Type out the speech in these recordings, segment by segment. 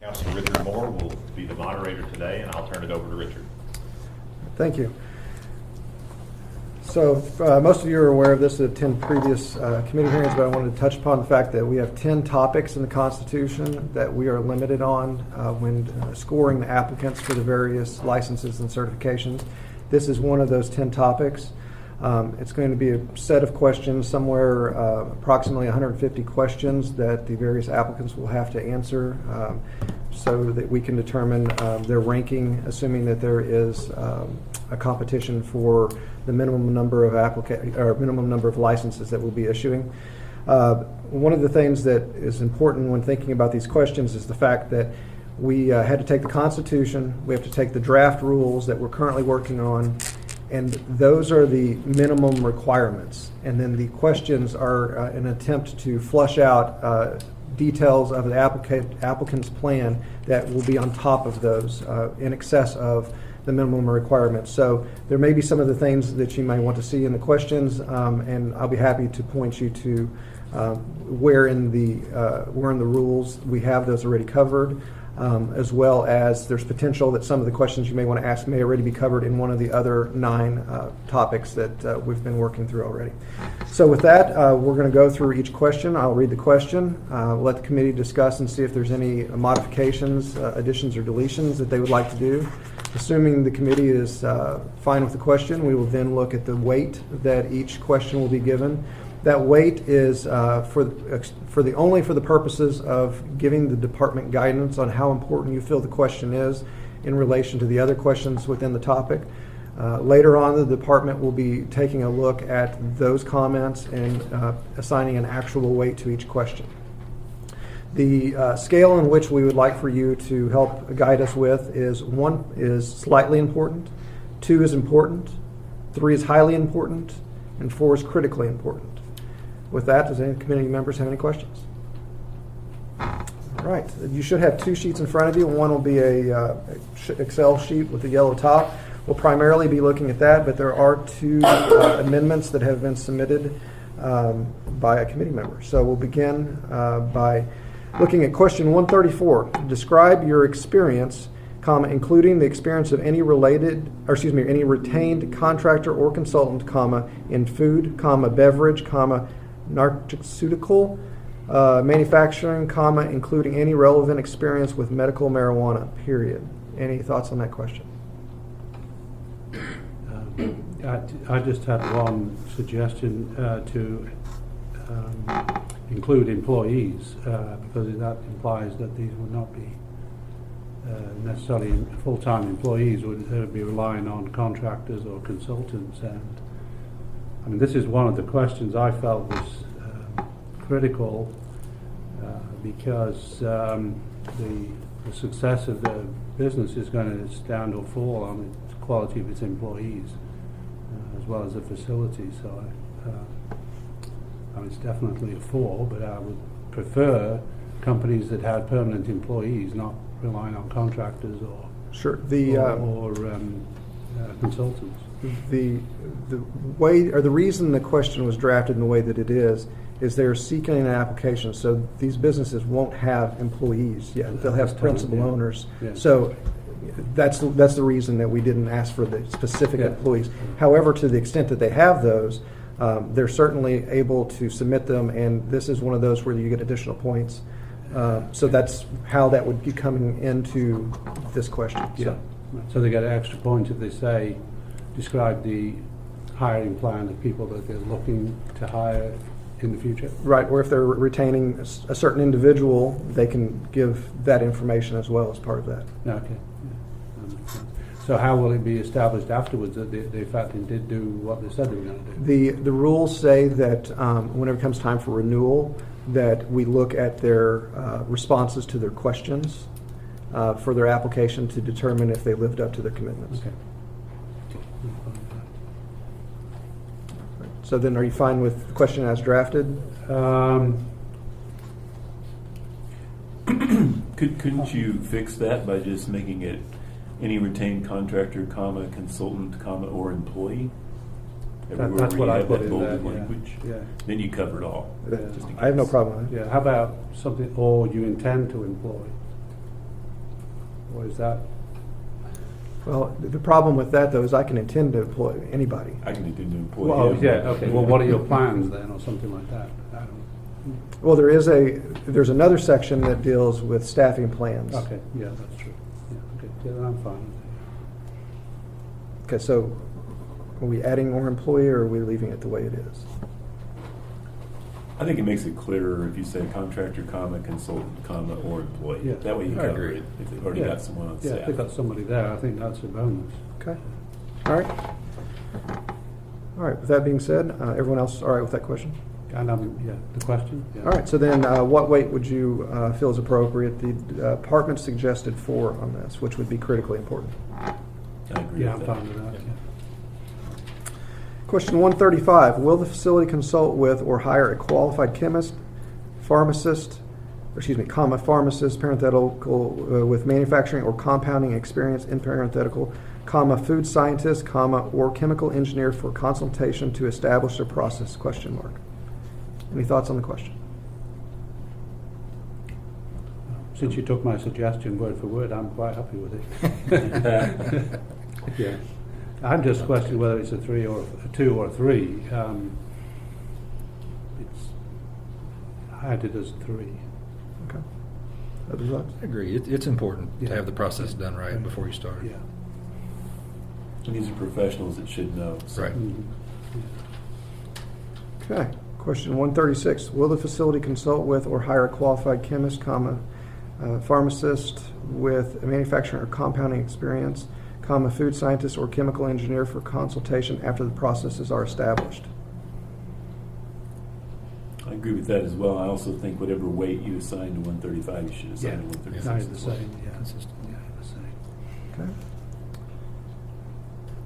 Councilor Richard Moore will be the moderator today, and I'll turn it over to Richard. Thank you. So most of you are aware of this at 10 previous committee hearings, but I wanted to touch upon the fact that we have 10 topics in the Constitution that we are limited on when scoring the applicants for the various licenses and certifications. This is one of those 10 topics. It's going to be a set of questions, somewhere approximately 150 questions that the various applicants will have to answer so that we can determine their ranking, assuming that there is a competition for the minimum number of minimum number of licenses that we'll be issuing. One of the things that is important when thinking about these questions is the fact that we had to take the Constitution, we have to take the draft rules that we're currently working on, and those are the minimum requirements. And then the questions are an attempt to flush out details of the applicant's plan that will be on top of those, in excess of the minimum requirements. So there may be some of the things that you might want to see in the questions, and I'll be happy to point you to where in the rules we have those already covered. As well as there's potential that some of the questions you may want to ask may already be covered in one of the other 9 topics that we've been working through already. So with that, we're going to go through each question. I'll read the question, let the committee discuss and see if there's any modifications, additions, or deletions that they would like to do. Assuming the committee is fine with the question, we will then look at the weight that each question will be given. That weight is only for the purposes of giving the department guidance on how important you feel the question is in relation to the other questions within the topic. Later on, the department will be taking a look at those comments and assigning an actual weight to each question. The scale in which we would like for you to help guide us with is 1 is slightly important, 2 is important, 3 is highly important, and 4 is critically important. With that, does any committee members have any questions? All right. You should have 2 sheets in front of you. One will be a Excel sheet with a yellow top. We'll primarily be looking at that, but there are 2 amendments that have been submitted by a committee member. So we'll begin by looking at question 134. Describe your experience, including the experience of any retained contractor or consultant, in food, beverage, narcotical manufacturing, including any relevant experience with medical marijuana, period. Any thoughts on that question? I just had one suggestion to include employees, because that implies that these would not be necessarily full-time employees, would be relying on contractors or consultants. And I mean, this is one of the questions I felt was critical because the success of the business is going to stand or fall on the quality of its employees as well as the facility. So it's definitely a 4, but I would prefer companies that had permanent employees, not relying on contractors or consultants. The way, or the reason the question was drafted in the way that it is they're seeking an application. So these businesses won't have employees yet. They'll have principal owners. Yeah. So that's the reason that we didn't ask for the specific employees. However, to the extent that they have those, they're certainly able to submit them, and this is one of those where you get additional points. So that's how that would be coming into this question. Yeah. So they get an extra point if they say, describe the hiring plan of people that they're looking to hire in the future. Right, or if they're retaining a certain individual, they can give that information as well as part of that. Okay. Yeah. So how will it be established afterwards that they in fact did do what they said they were going to do? The rules say that whenever it comes time for renewal, that we look at their responses to their questions for their application to determine if they lived up to their commitments. Okay. So then, are you fine with the question as drafted? Couldn't you fix that by just making it any retained contractor, consultant, or employee? That's what I put in that, language. Yeah. Then you cover it all. I have no problem with it. Yeah. How about something, or you intend to employ? Or is that, Well, the problem with that, though, is I can intend to employ anybody. I can do new employee. well, yeah, okay, well, what are your plans then, or something like that? I don't, Well, there's another section that deals with staffing plans. okay, yeah, that's true. Yeah, okay, yeah, then I'm fine with Okay, so are we adding more employee, or are we leaving it the way it is? I think it makes it clearer if you say contractor, comma, consultant, comma, or employee. Yeah. That way you I cover agree. it if they've already Yeah. got someone on that. Yeah, if staff. they've got somebody there, I think that's a bonus. Okay. All right. All right, with that being said, everyone else all right with that question? And, yeah, the question? Yeah. All right, so then what weight would you feel is appropriate? The department suggested 4 on this, which would be critically important. I agree Yeah, I'm with that. fine with that, yeah. Question 135, will the facility consult with or hire a qualified chemist, pharmacist, pharmacist, parenthetical, with manufacturing or compounding experience, in parenthetical, comma, food scientist, comma, or chemical engineer for consultation to establish a process, question mark. Any thoughts on the question? Since you took my suggestion word for word, I'm quite happy with it. Yeah. I'm just questioning whether it's a 3 or a 2 or a 3. I had it as 3. Okay. Other thoughts? I agree. It's important Yeah. to have the process done right before you start. Yeah. And these are professionals that should know. So. Right. Mhm. Okay. Question 136, will the facility consult with or hire a qualified chemist, comma, pharmacist with manufacturing or compounding experience, comma, food scientist or chemical engineer for consultation after the processes are established? I agree with that as well. I also think whatever weight you assign to 135, you should assign to 136. I had the as well. same, yeah. Consistent. Yeah, the same. Okay.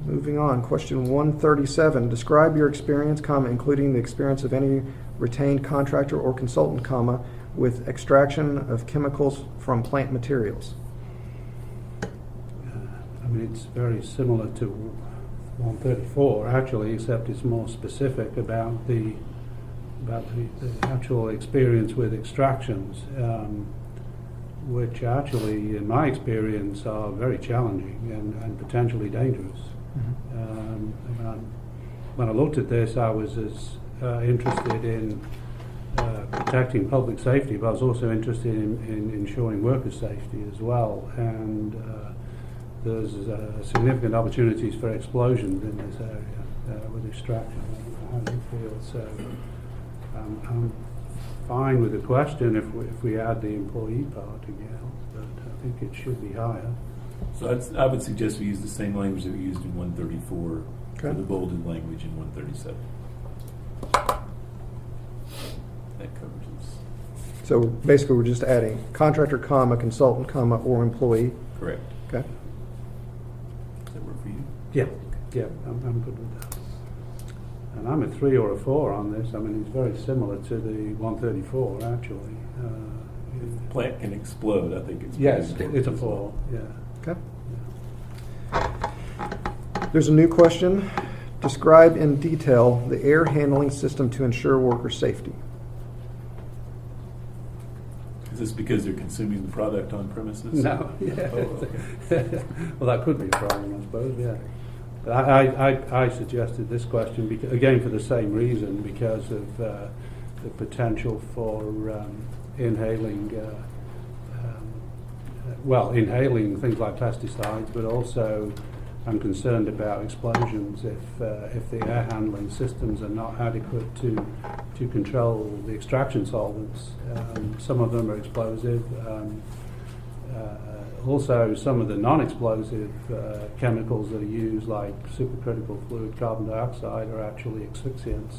Moving on, question 137, describe your experience, comma, including the experience of any retained contractor or consultant, comma, with extraction of chemicals from plant materials. I mean, it's very similar to 134, actually, except it's more specific about the actual experience with extractions, which actually, in my experience, are very challenging and potentially dangerous. When I looked at this, I was as interested in protecting public safety, but I was also interested in ensuring worker safety as well. And there's significant opportunities for explosions in this area with extraction. How do you feel? So I'm fine with the question if we add the employee part again, but I think it should be higher. So I would suggest we use the same language that we used in 134 for Okay. the bolded language in 137. That covers us. So basically, we're just adding contractor, comma, consultant, comma, or employee. Correct. Okay. Does that work for you? Yeah, I'm good with that. And I'm a 3 or a 4 on this. I mean, it's very similar to the 134, actually. Plant can explode. I think it's Yes, pretty it's a important as 4, well. yeah. Okay. There's a new question. Describe in detail the air handling system to ensure worker safety. Is this because they're consuming the product on premises? No, yeah. Oh, okay. Well, that could be a problem, I suppose, yeah. But I suggested this question, again, for the same reason, because of the potential for inhaling things like pesticides, but also I'm concerned about explosions if the air handling systems are not adequate to control the extraction solvents. Some of them are explosive. Also, some of the non-explosive chemicals that are used, like supercritical fluid carbon dioxide, are actually asphyxiants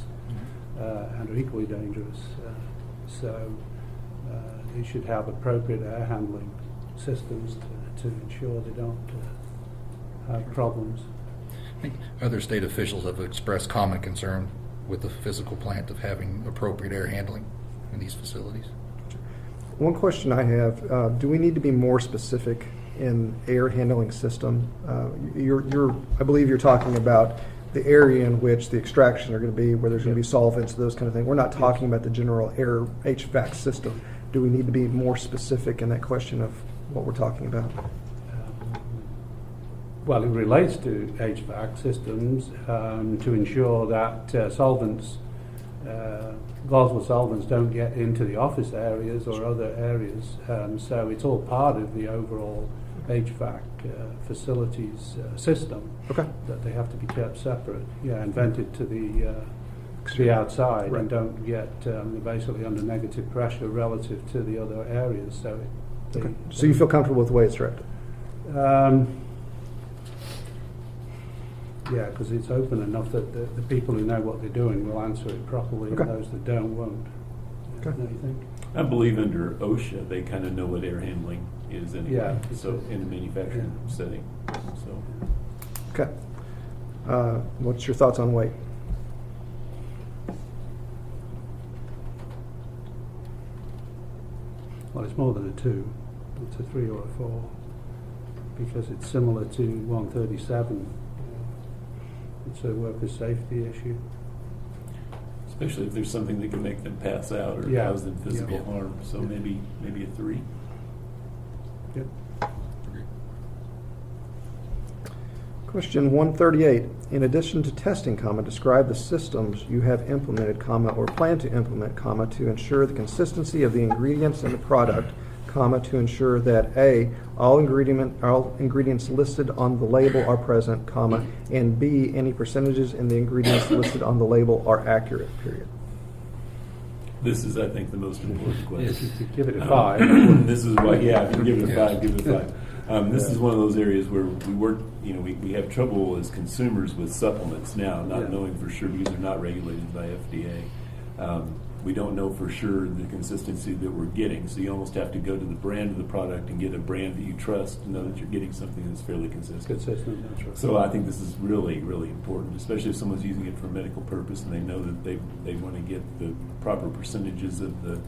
and are equally dangerous. So they should have appropriate air handling systems to ensure they don't have problems. I think other state officials have expressed common concern with the physical plant of having appropriate air handling in these facilities. One question I have, do we need to be more specific in air handling system? I believe you're talking about the area in which the extraction are going to be, where there's going to be solvents, those kind of things. We're not talking about the general air HVAC system. Do we need to be more specific in that question of what we're talking about? Well, it relates to HVAC systems to ensure that volatile solvents don't get into the office areas or other areas. So it's all part of the overall HVAC facilities system. Okay. That they have to be kept separate. Yeah, and vented to the outside, Right. and don't get basically under negative pressure relative to the other areas. So, Okay. So you feel comfortable with the way it's directed? Yeah, because it's open enough that the people who know what they're doing will answer it properly, Okay. and those that don't won't. Okay. Don't you think? I believe under OSHA, they kind of know what air handling is anyway. Yeah. So in a manufacturing Yeah. setting, so. Okay. What's your thoughts on weight? Well, it's more than a 2. It's a 3 or a 4 because it's similar to 137. It's a workers' safety issue. Especially if there's something that can make them pass out or Yeah. cause them physical Yeah. harm. So Yeah. maybe a 3. Yep. Question 138. In addition to testing, describe the systems you have implemented, or plan to implement, to ensure the consistency of the ingredients in the product, to ensure that A, all ingredients listed on the label are present, and B, any percentages in the ingredients listed on the label are accurate, period. This is, I think, the most important question. If you give it a 5. This is why, yeah, if you give it a Yeah. 5, give it a 5. This Yeah. is one of those areas where we work, we have trouble as consumers with supplements now, not Yeah. knowing for sure because they're not regulated by FDA. We don't know for sure the consistency that we're getting, so you almost have to go to the brand of the product and get a brand that you trust to know that you're getting something that's fairly consistent. Consistent, that's right. So I think this is really, really important, especially if someone's using it for a medical purpose and they know that they want to get the proper percentages of the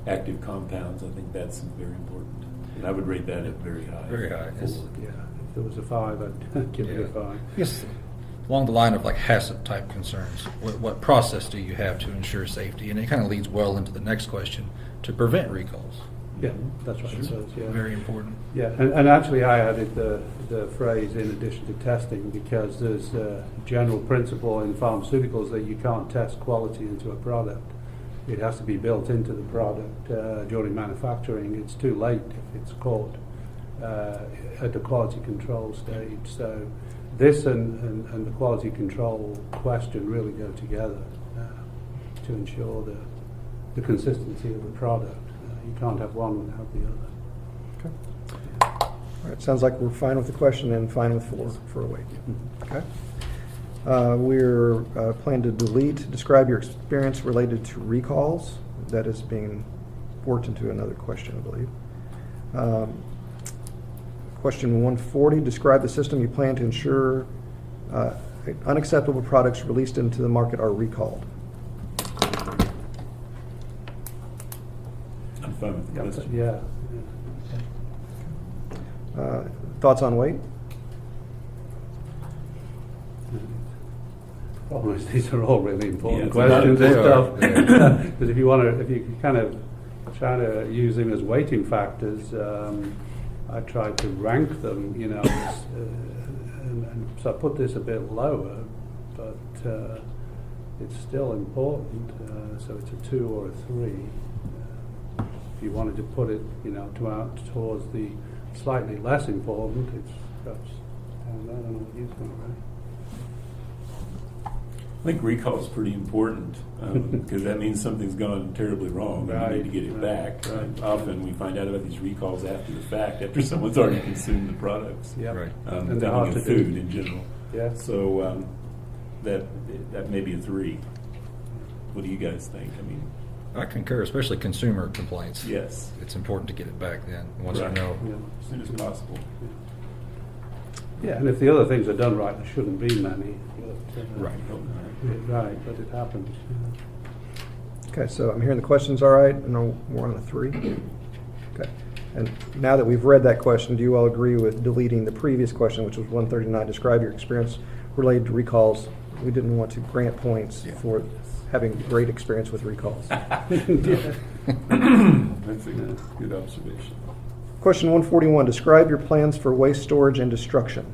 active compounds. I think that's very important. And I would rate that at very high. Very high. Yes. Yeah, if there was a 5, I'd give it a 5. Yes. Along the line of like HACCP type concerns, what process do you have to ensure safety? And it kind of leads well into the next question, to prevent recalls. Yeah, that's right. It says, yeah. Very important. Yeah, and actually I added the phrase in addition to testing because there's a general principle in pharmaceuticals that you can't test quality into a product. It has to be built into the product during manufacturing. It's too late if it's caught at the quality control stage. So this and the quality control question really go together to ensure the consistency of the product. You can't have one without the other. Okay. All right, sounds like we're fine with the question and fine with 4 for a weight. Okay. We're planning to delete, describe your experience related to recalls. That is being worked into another question, I believe. Question 140, describe the system you plan to ensure unacceptable products released into the market are recalled. I'm fine with the question. Yeah. Thoughts on weight? Problem is, these are all really important Yeah, questions they and are. stuff. Because if you kind of try to use them as weighting factors, I tried to rank them, and so I put this a bit lower, but it's still important. So it's a 2 or a 3. If you wanted to put it, towards the slightly less important, it's perhaps down there. I don't know what you think, right? I think recall is pretty important because that means something's gone terribly wrong and we need to get it back. Right. Often we find out about these recalls after the fact, after someone's already consumed the products. Yeah. Right. And they're hard Thinking to of do. food in general. Yeah. So that may be a 3. What do you guys think? I mean, I concur, especially consumer complaints. yes, It's important to get it back then, once Right. you know. Yeah. as soon as possible. Yeah, and if the other things are done right, there shouldn't be many. But, Right. Right, but it happens. Okay, so I'm hearing the question's all right, and we're on a 3. Okay, and now that we've read that question, do you all agree with deleting the previous question, which was 139, describe your experience related to recalls? We didn't want to grant points Yeah. for having great experience with recalls. That's a good observation. Question 141, describe your plans for waste storage and destruction.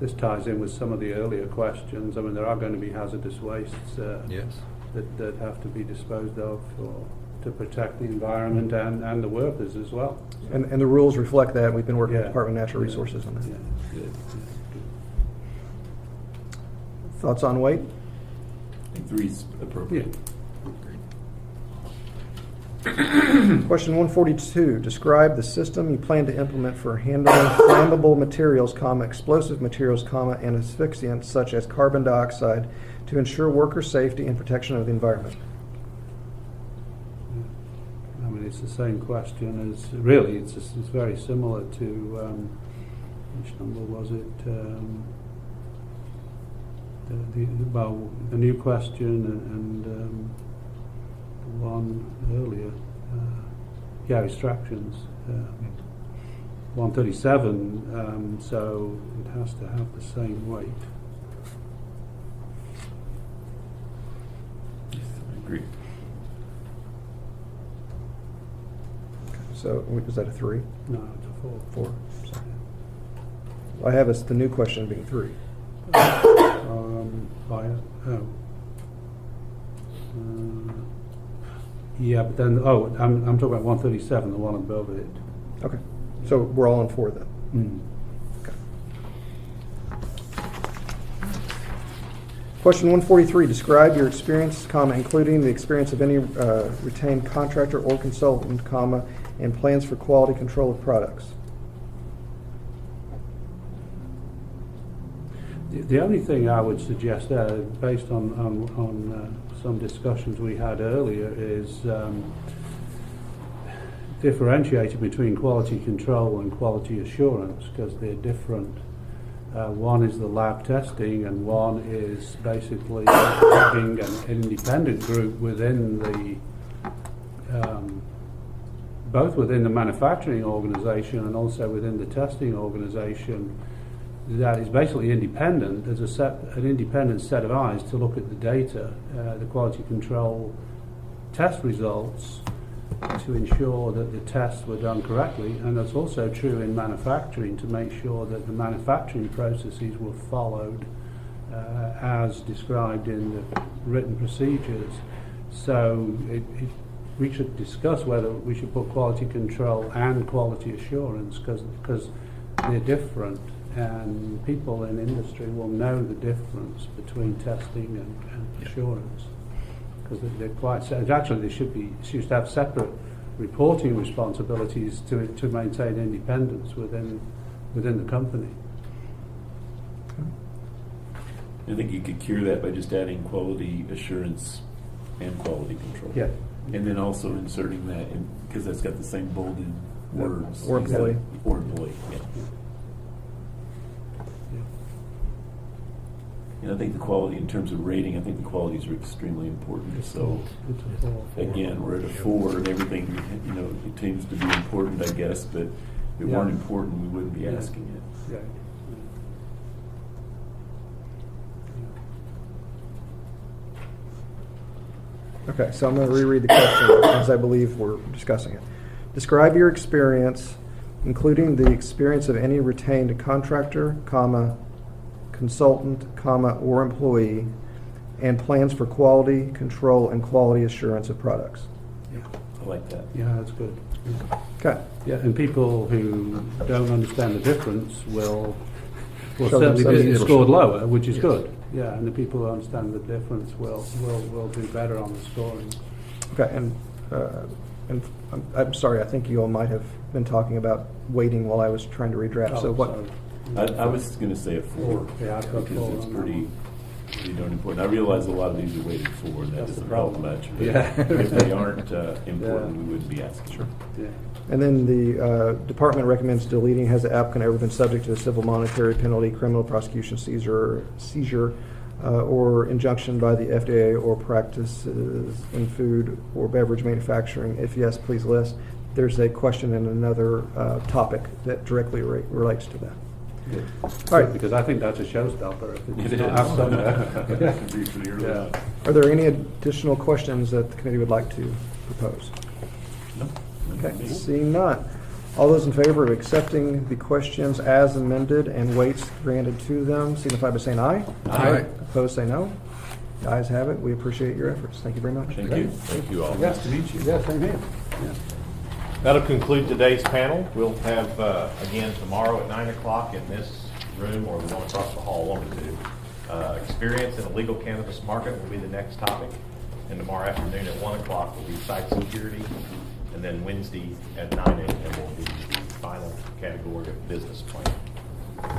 this ties in with some of the earlier questions. I mean, there are going to be hazardous wastes Yes. that have to be disposed of to protect the environment and the workers as well. And the rules reflect that. We've been working with Yeah. the Department of Natural Yeah. Resources on that. Yeah, good. Thoughts on weight? I think 3 is appropriate. Question 142, describe the system you plan to implement for handling flammable materials, explosive materials, and asphyxiants such as carbon dioxide to ensure worker safety and protection of the environment. I mean, it's the same question as, really, it's very similar to, which number was it? The new question and the one earlier. Extractions. 137, so it has to have the same weight. I agree. So was that a 3? No, it's a 4. 4. Sorry. I have the new question being 3. Yeah, but then, I'm talking about 137, the one above it. Okay. So we're all on 4 then. Okay. Question 143, describe your experience, including the experience of any retained contractor or consultant, and plans for quality control of products. The only thing I would suggest there, based on some discussions we had earlier, is differentiating between quality control and quality assurance, because they're different. One is the lab testing, and one is basically having an independent group within both within the manufacturing organization and also within the testing organization, that is basically independent. There's an independent set of eyes to look at the data, the quality control test results, to ensure that the tests were done correctly. And that's also true in manufacturing, to make sure that the manufacturing processes were followed as described in the written procedures. So we should discuss whether we should put quality control and quality assurance, because they're different. And people in industry will know the difference between testing and assurance, because they're quite actually they should have separate reporting responsibilities to maintain independence within the company. I think you could cure that by just adding quality assurance and quality control. Yeah. And then also inserting that in, because that's got the same bolded words. Or employee. Or employee, yeah. And I think the quality, in terms of rating, I think the qualities are extremely important. So, It's a 4. again, we're at a 4, and everything, it tends to be important, I guess, but if it Yeah. weren't important, we wouldn't be Yeah. asking it. Yeah. Okay, so I'm going to reread the question as I believe we're discussing it. Describe your experience, including the experience of any retained contractor, consultant, or employee, and plans for quality control and quality assurance of products. Yeah. I like that. Yeah, that's good. Yeah. Okay. Yeah, and people who don't understand the difference will Show certainly themselves. be It'll scored show. lower, which is good. Yeah, and the people who understand the difference will do better on the scoring. Okay, and I'm sorry, I think you all might have been talking about waiting while I was trying to redraft. So what? sorry. I was going to say a 4, Yeah, I've got because 4 it's on that pretty darn important. I realize a lot of these are weighted 4, and that That's the doesn't help problem. much. But Yeah. if they aren't important, Yeah. we wouldn't be asking. Sure. Yeah. And then the department recommends deleting, has the applicant ever been subject to a civil monetary penalty, criminal prosecution, seizure, or injunction by the FDA or practices in food or beverage manufacturing? If yes, please list. There's a question in another topic that directly relates to that. Yeah. All right. Because I think that's a showstopper. If it's It not is. asked somewhere. Briefly early Yeah. on. Are there any additional questions that the committee would like to propose? No. Okay, seeing none. All those in favor of accepting the questions as amended and weights granted to them, signify by saying aye. Aye. Opposed, say no. The ayes have it. We appreciate your efforts. Thank you very much. Thank you. Thank you all. Nice to meet you. Yeah, same here. Yeah. That'll conclude today's panel. We'll have, again, tomorrow at 9 o'clock in this room, or the one across the hall, one of the two. Experience in the legal cannabis market will be the next topic. And tomorrow afternoon at 1 o'clock will be site security. And then Wednesday at 9 a.m. will be the final category of business plan.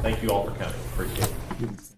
Thank you all for coming. Appreciate it.